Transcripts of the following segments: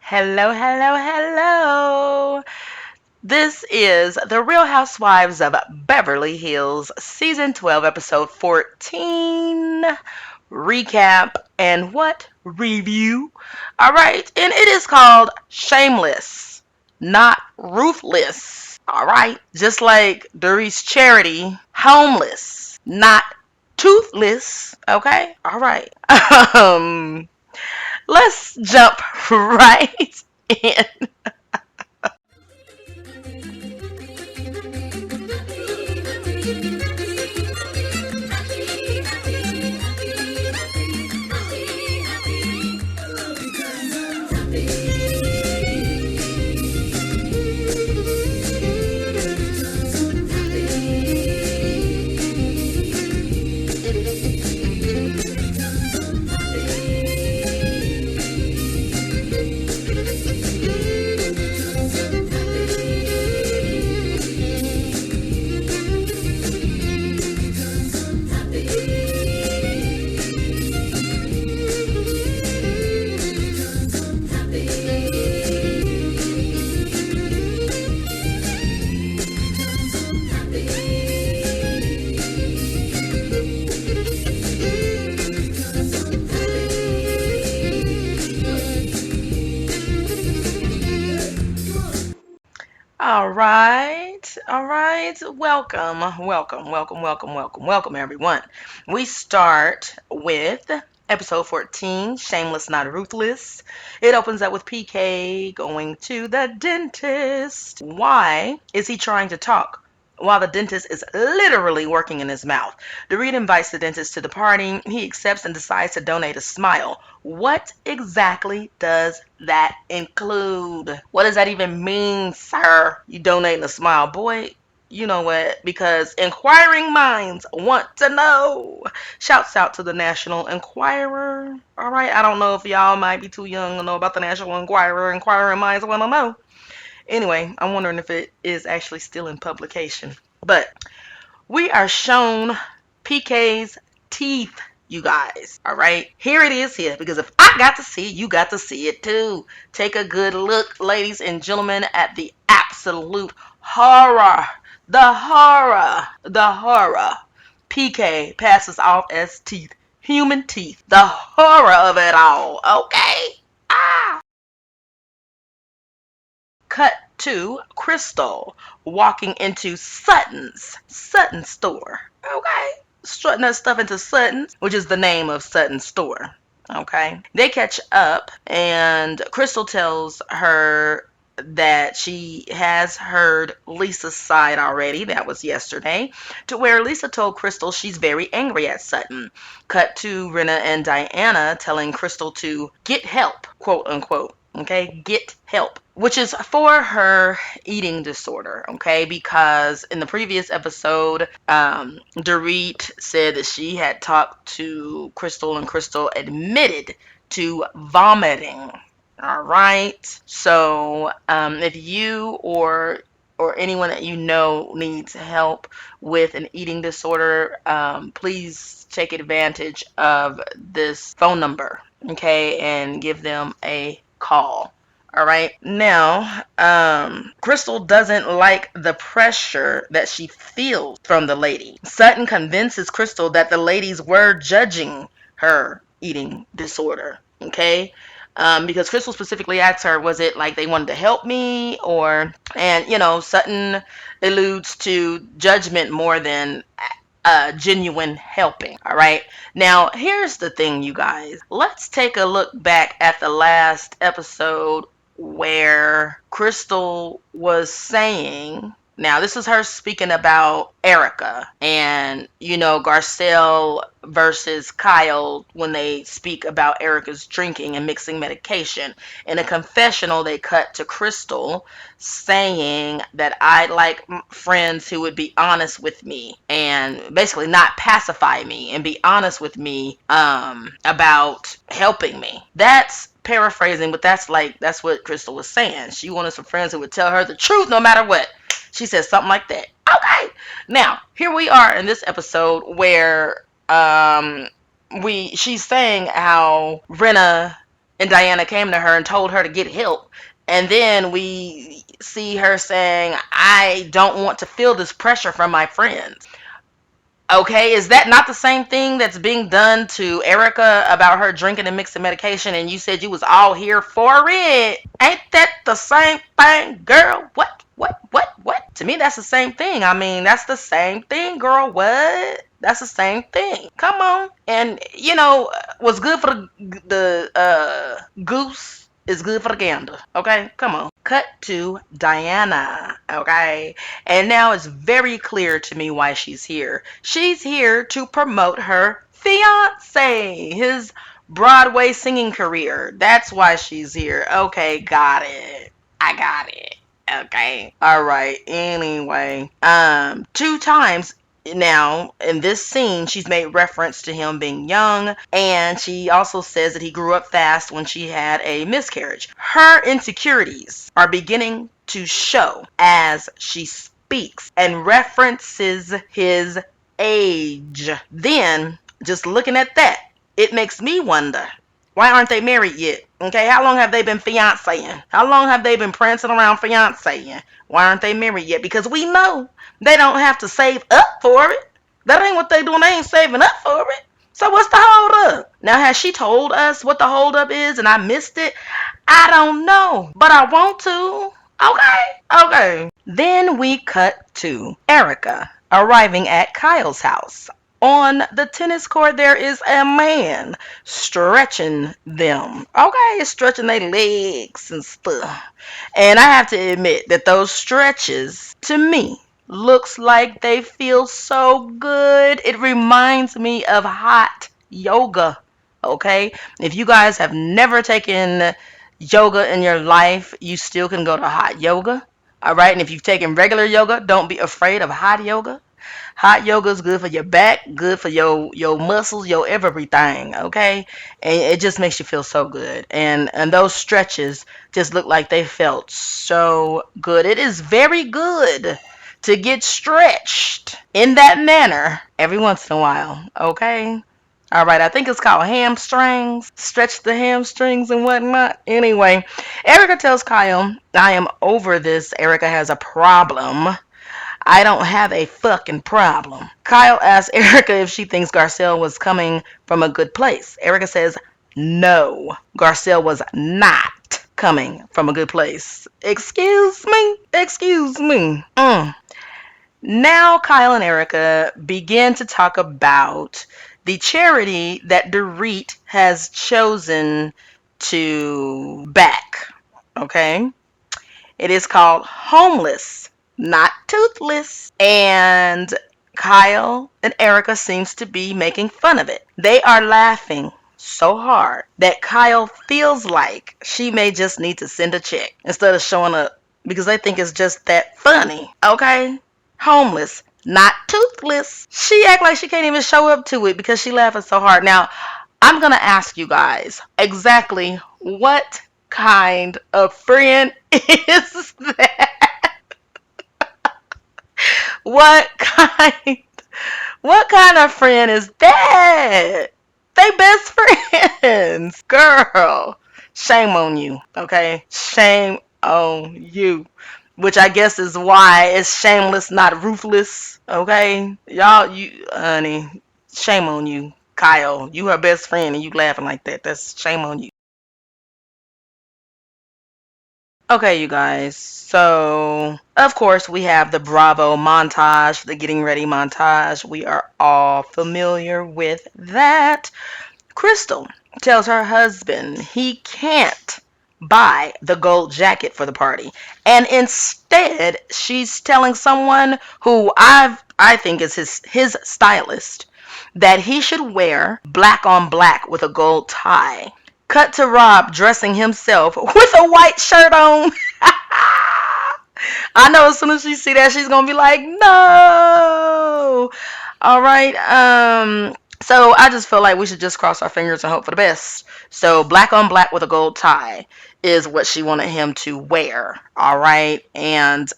Hello, hello, hello. This is The Real Housewives of Beverly Hills, Season 12, Episode 14. Recap and what? Review. All right, and it is called Shameless, Not Ruthless. All right, just like Doris Charity, homeless, not toothless. Okay, all right. Um, let's jump right in. All right, all right. Welcome, everyone. We start with episode 14, Shameless Not Ruthless. It opens up with PK going to the dentist. Why is he trying to talk while the dentist is literally working in his mouth? Dorit invites the dentist to the party. He accepts and decides to donate a smile. What exactly does that include? What does that even mean, sir? You donating a smile? Boy, you know what? Because inquiring minds want to know. Shouts out to the National Enquirer. All right, I don't know if y'all might be too young to know about the National Enquirer. Inquiring minds want to know. Anyway, I'm wondering if it is actually still in publication. But we are shown PK's teeth, you guys. All right, here it is here, because if I got to see it, you got to see it too. Take a good look, ladies and gentlemen, at the absolute horror. The horror. PK passes off as teeth, human teeth. The horror of it all. Okay. Ah. Cut to Crystal walking into Sutton's store. Okay. Strutting her stuff into Sutton's, which is the name of Sutton's store. Okay. They catch up, and Crystal tells her that she has heard Lisa's side already. That was yesterday. To where Lisa told Crystal she's very angry at Sutton. Cut to Rinna and Diana telling Crystal to get help, quote unquote. Okay, get help, which is for her eating disorder. Okay, because in the previous episode, Dorit said that she had talked to Crystal, and Crystal admitted to vomiting. All right. So, if you or anyone that you know needs help with an eating disorder, please take advantage of this phone number, okay, and give them a call. All right. Now, Crystal doesn't like the pressure that she feels from the lady. Sutton convinces Crystal that the ladies were judging her eating disorder. Okay. Because Crystal specifically asked her, was it like they wanted to help me, or, and Sutton alludes to judgment more than genuine helping. All right. Now, here's the thing, you guys. Let's take a look back at the last episode where Crystal was saying, now this is her speaking about Erica and, Garcelle versus Kyle when they speak about Erica's drinking and mixing medication. In a confessional, they cut to Crystal saying that I like friends who would be honest with me and basically not pacify me and be honest with me about helping me. That's paraphrasing, but that's what Crystal was saying. She wanted some friends who would tell her the truth no matter what. She said something like that. Okay. Now, here we are in this episode where she's saying how Rinna And Diana came to her and told her to get help. And then we see her saying, I don't want to feel this pressure from my friends. Okay, is that not the same thing that's being done to Erica about her drinking and mixing medication, and you said you was all here for it? Ain't that the same thing, girl? What? To me, that's the same thing. I mean, that's the same thing, girl. What? That's the same thing. Come on. And what's good for the goose is good for the gander. Okay, come on. Cut to Diana. Okay, and now it's very clear to me why she's here. She's here to promote her fiance, his Broadway singing career. That's why she's here. Okay, got it. I got it. Okay. All right. Anyway, two times now in this scene she's made reference to him being young, and she also says that he grew up fast when she had a miscarriage. Her insecurities are beginning to show as she speaks and references his age. Then, just looking at that, it makes me wonder, why aren't they married yet? Okay, how long have they been fiancéing? How long have they been prancing around fiancéing? Why aren't they married yet? Because we know they don't have to save up for it. That ain't what they doing. They ain't saving up for it. So what's the hold up? Now, has she told us what the hold up is and I missed it? I don't know, but I want to. Okay. Then we cut to Erica arriving at Kyle's house. On the tennis court, there is a man stretching them. Okay, stretching their legs and stuff. And I have to admit that those stretches, to me, looks like they feel so good. It reminds me of hot yoga. Okay, if you guys have never taken yoga in your life, you still can go to hot yoga. All right, and if you've taken regular yoga, don't be afraid of hot yoga. Hot yoga is good for your back, good for your muscles, your everything, okay? And it just makes you feel so good. And those stretches just look like they felt so good. It is very good to get stretched in that manner every once in a while, okay? All right, I think it's called hamstrings. Stretch the hamstrings and whatnot. Anyway, Erica tells Kyle, I am over this. Erica has a problem. I don't have a fucking problem. Kyle asks Erica if she thinks Garcelle was coming from a good place. Erica says, no, Garcelle was not coming from a good place. Excuse me? Excuse me. Now Kyle and Erica begin to talk about the charity that Dorit has chosen to back. Okay? It is called Homeless Not Toothless. And Kyle and Erica seems to be making fun of it. They are laughing so hard that Kyle feels like she may just need to send a check instead of showing up because they think it's just that funny. Okay? Homeless, not toothless. She act like she can't even show up to it because she laughing so hard. Now, I'm going to ask you guys exactly what kind of friend is that? What kind of friend is that? They best friends. Girl, shame on you, okay? Shame on you. Which I guess is why it's shameless, not ruthless, okay? Y'all, honey, shame on you. Kyle, you her best friend and you laughing like that. That's shame on you. Okay, you guys. So, of course, we have the Bravo montage, the getting ready montage. We are all familiar with that. Crystal tells her husband he can't buy the gold jacket for the party. And instead, she's telling someone who I think is his stylist that he should wear black on black with a gold tie. Cut to Rob dressing himself with a white shirt on. I know as soon as she see that, she's gonna be like, no. All right. So I just feel like we should just cross our fingers and hope for the best. So black on black with a gold tie is what she wanted him to wear. All right. And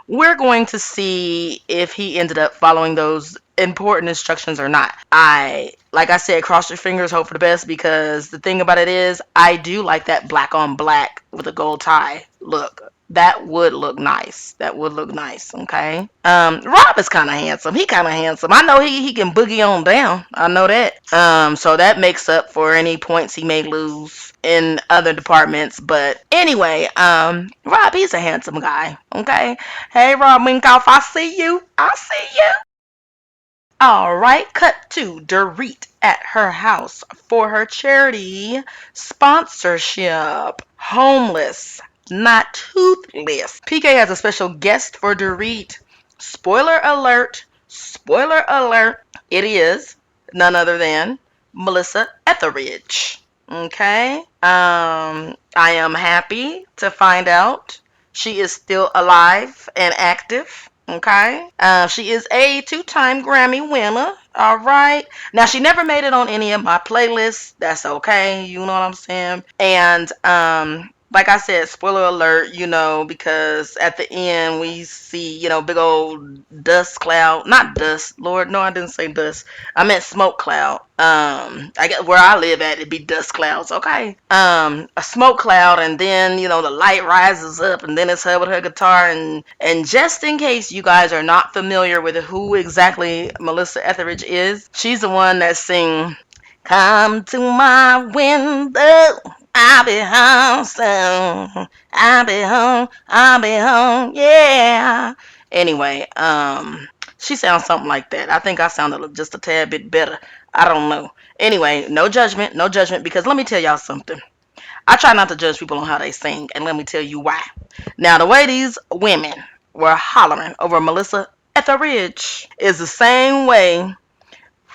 we're going to see if he ended up following those important instructions or not. I like I said, cross your fingers, hope for the best, because the thing about it is, I do like that black on black with a gold tie look. That would look nice. That would look nice. Okay. Rob is kind of handsome. He kind of handsome. I know he can boogie on down. I know that. So that makes up for any points he may lose in other departments. But anyway, Rob, he's a handsome guy. Okay. Hey, Rob Minkoff, I see you. I see you. All right, cut to Dorit at her house for her charity sponsorship. Homeless, not toothless. PK has a special guest for Dorit. Spoiler alert, spoiler alert. It is none other than Melissa Etheridge. Okay. I am happy to find out she is still alive and active. Okay. She is a two-time Grammy winner. All right. Now she never made it on any of my playlists. That's okay. You know what I'm saying? And like I said, spoiler alert, because at the end we see, big old dust cloud. Not dust, Lord, no, I didn't say dust. I meant smoke cloud. I guess where I live at, it'd be dust clouds, okay? A smoke cloud, and then, the light rises up, and then it's her with her guitar, and just in case you guys are not familiar with who exactly Melissa Etheridge is, she's the one that sing, "Come to my window, I'll be home soon. I'll be home, yeah." Anyway, she sounds something like that. I think I sounded just a tad bit better. I don't know. Anyway, no judgment, no judgment, because let me tell y'all something. I try not to judge people on how they sing, and let me tell you why. Now, the way these women were hollering over Melissa Etheridge is the same way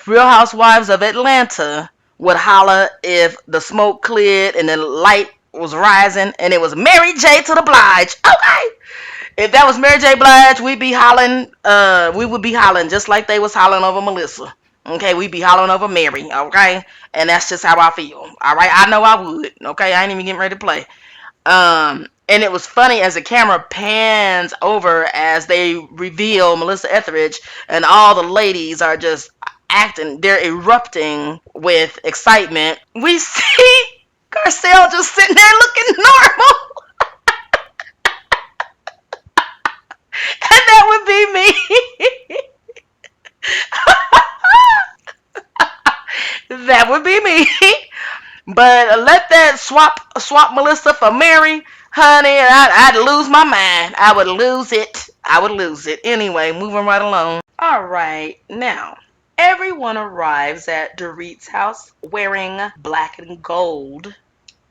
Real Housewives of Atlanta would holler if the smoke cleared and the light was rising and it was Mary J to the Blige. Okay. If that was Mary J. Blige, we'd be hollering, we would be hollering just like they was hollering over Melissa. Okay, we'd be hollering over Mary, okay? And that's just how I feel. Alright, I know I would. Okay, I ain't even getting ready to play. And it was funny as the camera pans over as they reveal Melissa Etheridge, and all the ladies are just acting, they're erupting with excitement. We see Garcelle just sitting there looking normal. And that would be me. That would be me. But let that swap Melissa for Mary, honey, I'd lose my mind. I would lose it. I would lose it. Anyway, moving right along. All right, now everyone arrives at Dorit's house wearing black and gold,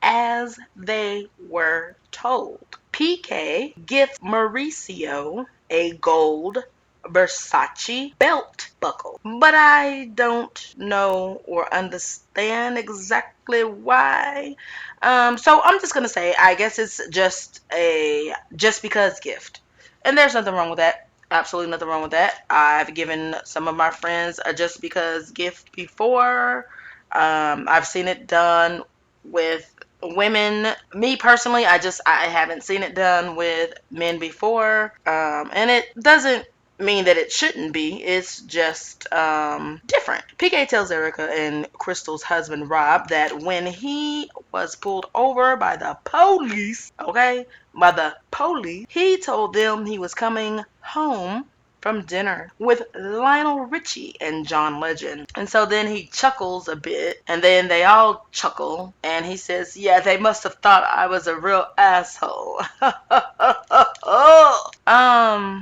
as they were told. PK gets Mauricio a gold Versace belt buckle, but I don't know or understand exactly why. So I'm just gonna say, I guess it's just a just because gift, and there's nothing wrong with that. Absolutely nothing wrong with that. I've given some of my friends a just because gift before. I've seen it done with women. Me personally, I haven't seen it done with men before, and it doesn't mean that it shouldn't be. It's just different. PK tells Erica and Crystal's husband Rob that when he was pulled over by the police, okay, by the police, he told them he was coming home from dinner with Lionel Richie and John Legend. And so then he chuckles a bit, and then they all chuckle, and he says, "Yeah, they must have thought I was a real asshole."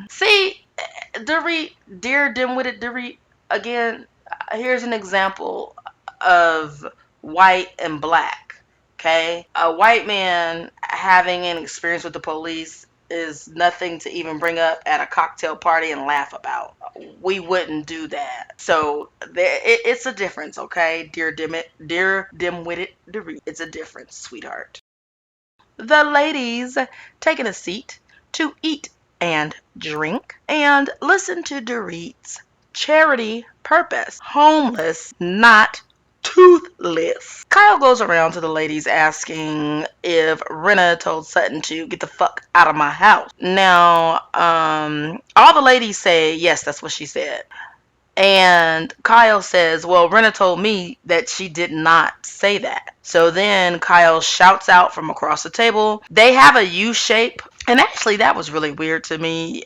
See, Dorit, dear dim-witted Dorit, again, here's an example of white and black, okay? A white man having an experience with the police is nothing to even bring up at a cocktail party and laugh about. We wouldn't do that. So it's a difference, okay? Dear dim-witted Dorit, it's a difference, sweetheart. The ladies taking a seat to eat and drink and listen to Dorit's charity purpose. Homeless, not toothless. Kyle goes around to the ladies asking if Rinna told Sutton to get the fuck out of my house. Now, all the ladies say, yes, that's what she said. And Kyle says, well, Rena told me that she did not say that. So then Kyle shouts out from across the table. They have a U shape. And actually, that was really weird to me,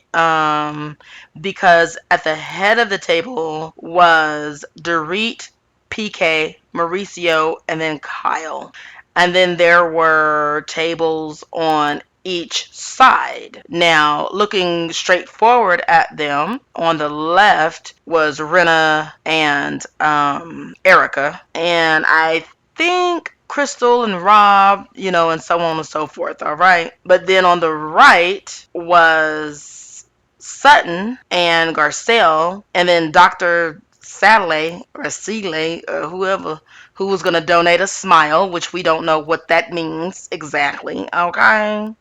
because at the head of the table was Dorit, PK, Mauricio, and then Kyle. And then there were tables on each side. Now, looking straight forward at them, on the left was Rena and Erica. And I think Crystal and Rob, and so on and so forth, all right? But then on the right was Sutton and Garcelle, and then Dr. Sadley or Seeley or whoever who was going to donate a smile, which we don't know what that means exactly. Okay.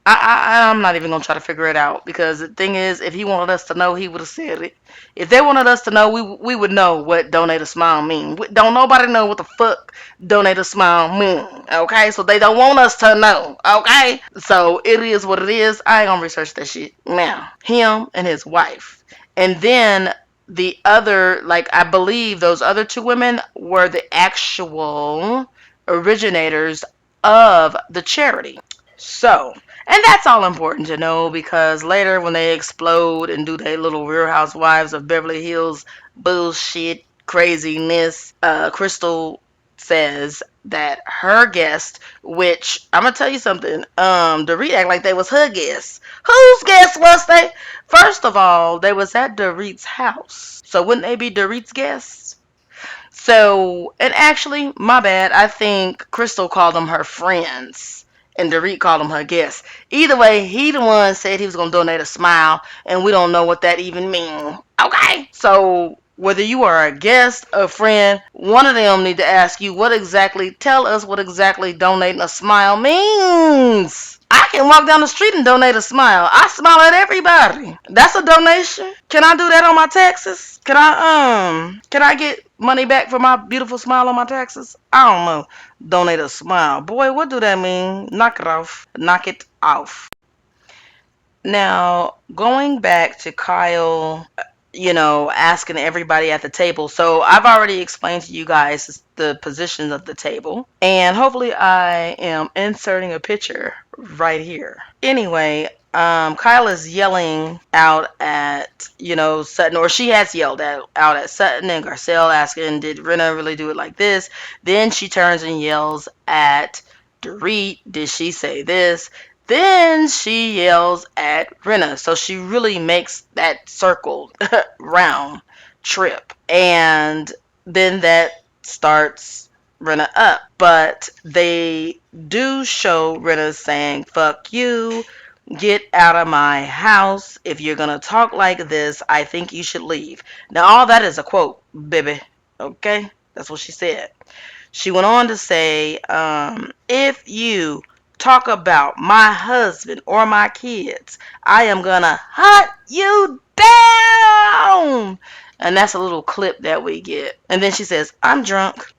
I'm not even gonna try to figure it out, because the thing is, if he wanted us to know, he would have said it. If they wanted us to know, we would know what donate a smile mean. Don't nobody know what the fuck donate a smile mean. Okay, so they don't want us to know. Okay, so it is what it is. I ain't gonna research that shit now. Him and his wife, and then the other, like, I believe those other two women were the actual originators of the charity. So, and that's all important to know, because later when they explode and do their little Real Housewives of Beverly Hills bullshit craziness, Crystal says that her guest, which I'm gonna tell you something, Dorit act like they was her guests. Whose guest was they? First of all, they was at Dorit's house, so wouldn't they be Dorit's guests? So, and actually, my bad. I think Crystal called them her friends, and Dorit called them her guests. Either way, he the one said he was gonna donate a smile, and we don't know what that even means. Okay, so whether you are a guest, a friend, one of them need to ask you tell us what exactly donating a smile means. I can walk down the street and donate a smile. I smile at everybody. That's a donation. Can I do that on my taxes? Can I get money back for my beautiful smile on my taxes? I don't know. Donate a smile. Boy, what do that mean? Knock it off. Knock it off. Now, going back to Kyle, asking everybody at the table. So I've already explained to you guys the positions of the table, and hopefully I am inserting a picture right here. Anyway, Kyle is yelling out at, Sutton, or she has yelled out at Sutton and Garcelle, asking, did Rena really do it like this? Then she turns and yells at Dorit, did she say this? Then she yells at Rena. So she really makes that circle round trip. And then that starts Rena up. But they do show Rena saying, fuck you, get out of my house. If you're going to talk like this, I think you should leave. Now, all that is a quote, baby. Okay? That's what she said. She went on to say, if you talk about my husband or my kids, I am gonna hunt you down. And that's a little clip that we get. And then she says, I'm drunk.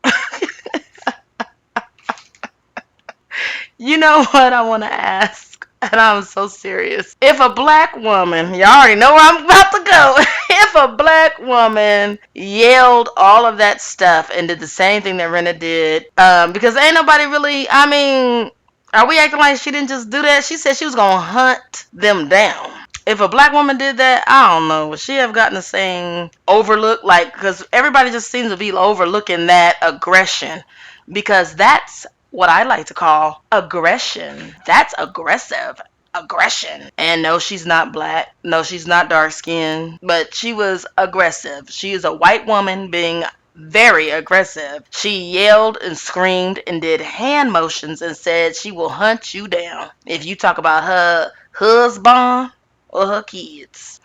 You know what I want to ask? And I'm so serious. If a black woman, you already know where I'm about to go. If a black woman yelled all of that stuff and did the same thing that Rena did, because ain't nobody really, are we acting like she didn't just do that? She said she was going to hunt them down. If a black woman did that, I don't know. Would she have gotten the same overlook? Like, because everybody just seems to be overlooking that aggression. Because that's what I like to call aggression. That's aggressive. Aggression. And no, she's not black. No, she's not dark skinned. But she was aggressive. She is a white woman being very aggressive. She yelled and screamed and did hand motions and said she will hunt you down if you talk about her husband or her kids.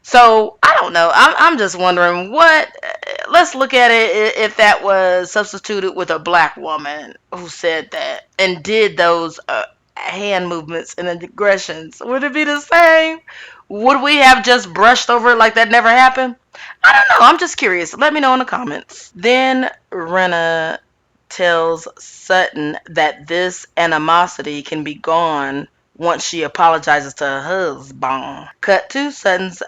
So I don't know. I'm just wondering what. Let's look at it if that was substituted with a black woman who said that and did those hand movements and aggressions. Would it be the same? Would we have just brushed over it like that never happened? I don't know. I'm just curious. Let me know in the comments. Then Rena tells Sutton that this animosity can be gone once she apologizes to her husband. Cut to Sutton's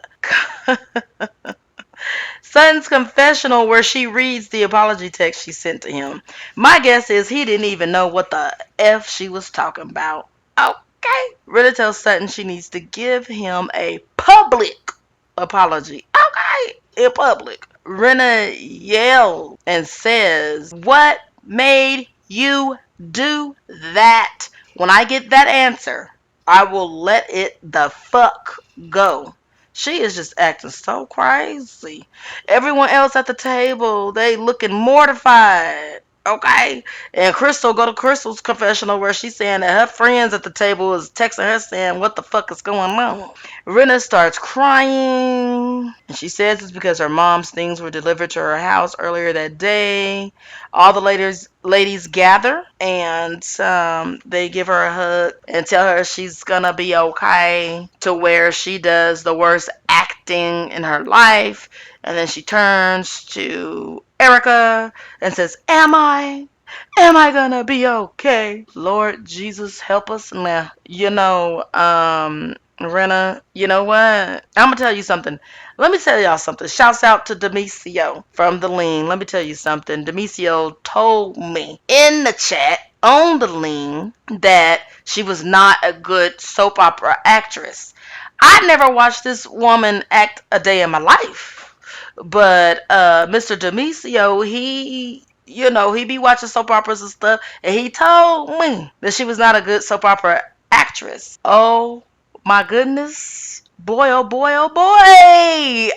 Sutton's confessional where she reads the apology text she sent to him. My guess is he didn't even know what the F she was talking about. Okay. Rita tells Sutton she needs to give him a public apology. Okay. In public. Rena yells and says, "What made you do that? When I get that answer, I will let it the fuck go." She is just acting so crazy. Everyone else at the table, they looking mortified. Okay. And Crystal go to Crystal's confessional where she's saying that her friends at the table is texting her saying what the fuck is going on. Rena starts crying, and she says it's because her mom's things were delivered to her house earlier that day. All the ladies gather, and they give her a hug and tell her she's gonna be okay, to where she does the worst acting in her life. And then she turns to Erica and says, "Am I? Am I gonna be okay? Lord Jesus, help us now." Rena, you know what? I'm gonna tell you something. Let me tell y'all something. Shouts out to Demisio from the Lean. Let me tell you something. Demisio told me in the chat on the Lean that she was not a good soap opera actress. I never watched this woman act a day in my life. But Mr. Demisio, he be watching soap operas and stuff, and he told me that she was not a good soap opera actress. Oh my goodness. Boy, oh boy, oh boy.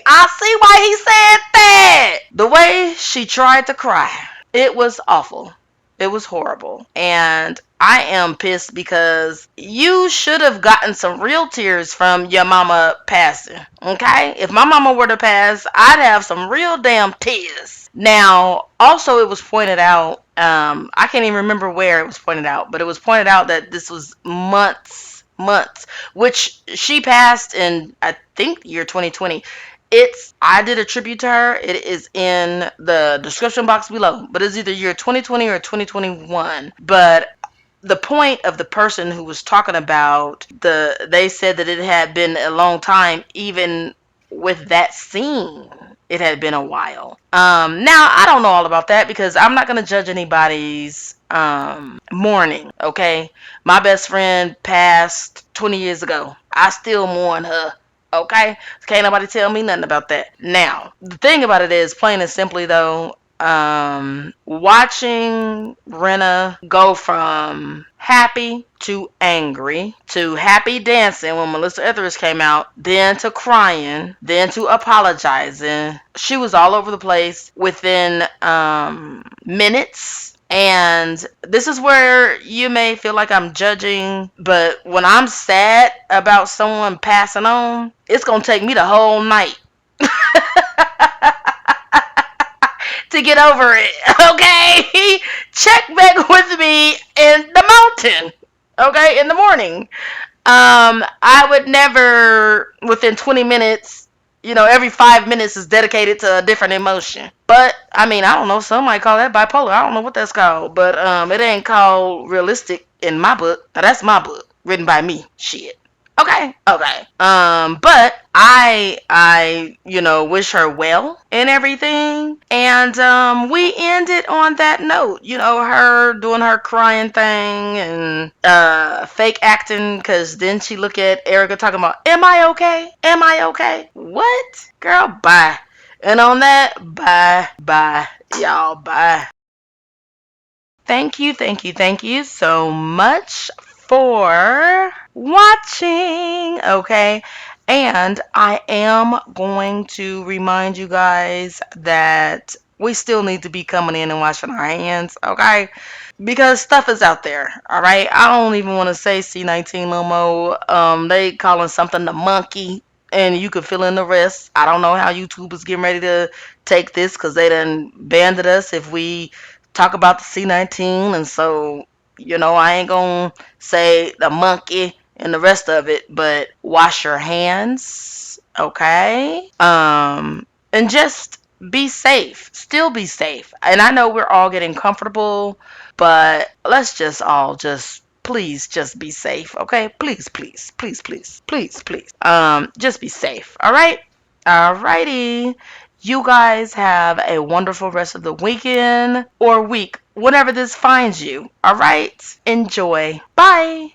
I see why he said that. The way she tried to cry, it was awful. It was horrible. And I am pissed because you should have gotten some real tears from your mama passing. Okay? If my mama were to pass, I'd have some real damn tears. Now, also, it was pointed out, I can't even remember where it was pointed out, but it was pointed out that this was months, which she passed in, I think, year 2020. I did a tribute to her. It is in the description box below, but it's either year 2020 or 2021. But the point of the person who was talking about they said that it had been a long time, even with that scene. It had been a while. Now I don't know all about that because I'm not gonna judge anybody's mourning. Okay, my best friend passed 20 years ago. I still mourn her. Okay, can't nobody tell me nothing about that. Now the thing about it is, plain and simply though, watching Rena go from happy to angry to happy dancing when Melissa Etheridge came out, then to crying, then to apologizing. She was all over the place within minutes. And this is where you may feel like I'm judging, but when I'm sad about someone passing on, it's gonna take me the whole night to get over it. Okay, check back with me in the mountain. Okay, in the morning. I would never, within 20 minutes, every 5 minutes is dedicated to a different emotion. But I mean, I don't know. Some might call that bipolar. I don't know what that's called, but it ain't called realistic in my book. Now that's my book, written by me. Shit. Okay. But I wish her well and everything. And we ended on that note. Her doing her crying thing and fake acting, because then she look at Erica talking about, "Am I okay? Am I okay?" What? Girl, bye. And on that, bye, y'all, bye. Thank you so much for watching. Okay. And I am going to remind you guys that we still need to be coming in and washing our hands. Okay. Because stuff is out there. All right. I don't even want to say C19 no more. They calling something the monkey. And you could fill in the rest. I don't know how YouTube is getting ready to take this, because they done banded us if we talk about the C19. And so, I ain't gonna say the monkey and the rest of it, but wash your hands, okay? And just be safe. Still be safe. And I know we're all getting comfortable, but let's just all please just be safe, okay? Please, please, please, please, please, please. Just be safe, all right? All righty. You guys have a wonderful rest of the weekend or week, whenever this finds you. All right? Enjoy. Bye.